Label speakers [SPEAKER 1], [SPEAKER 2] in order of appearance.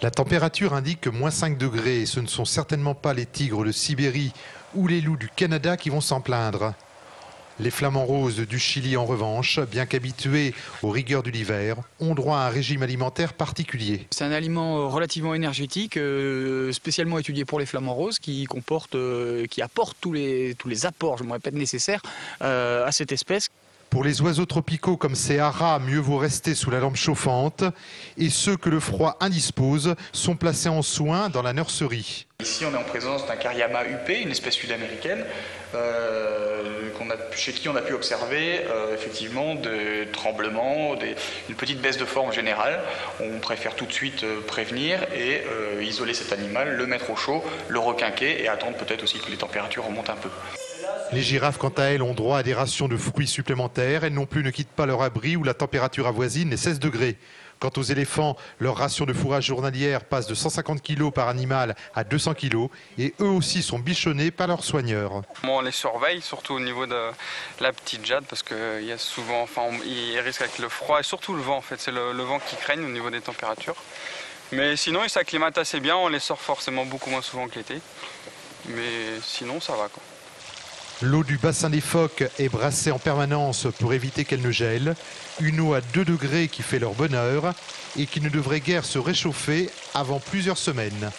[SPEAKER 1] La température indique que -5 degrés et ce ne sont certainement pas les tigres de Sibérie ou les loups du Canada qui vont s'en plaindre. Les flamants roses du Chili, en revanche, bien qu'habitués aux rigueurs de l'hiver, ont droit à un régime alimentaire particulier.
[SPEAKER 2] C'est un aliment relativement énergétique, spécialement étudié pour les flamants roses, qui apporte tous les apports, je me répète, nécessaires à cette espèce.
[SPEAKER 1] Pour les oiseaux tropicaux comme ces haras, mieux vaut rester sous la lampe chauffante. Et ceux que le froid indispose sont placés en soins dans la nurserie.
[SPEAKER 3] Ici, on est en présence d'un Cariama huppé, une espèce sud-américaine, chez qui on a pu observer effectivement des tremblements, une petite baisse de forme générale. On préfère tout de suite prévenir et isoler cet animal, le mettre au chaud, le requinquer et attendre peut-être aussi que les températures remontent un peu.
[SPEAKER 1] Les girafes, quant à elles, ont droit à des rations de fruits supplémentaires. Elles non plus ne quittent pas leur abri où la température avoisine les 16 degrés. Quant aux éléphants, leur ration de fourrage journalière passe de 150 kg par animal à 200 kg et eux aussi sont bichonnés par leurs soigneurs.
[SPEAKER 4] On les surveille, surtout au niveau de la petite jade, parce qu'il y a souvent, ils risquent avec le froid et surtout le vent en fait. C'est le vent qui craigne au niveau des températures. Mais sinon, ils s'acclimatent assez bien, on les sort forcément beaucoup moins souvent que l'été. Mais sinon, ça va quoi.
[SPEAKER 1] L'eau du bassin des phoques est brassée en permanence pour éviter qu'elle ne gèle. Une eau à 2 degrés qui fait leur bonheur et qui ne devrait guère se réchauffer avant plusieurs semaines.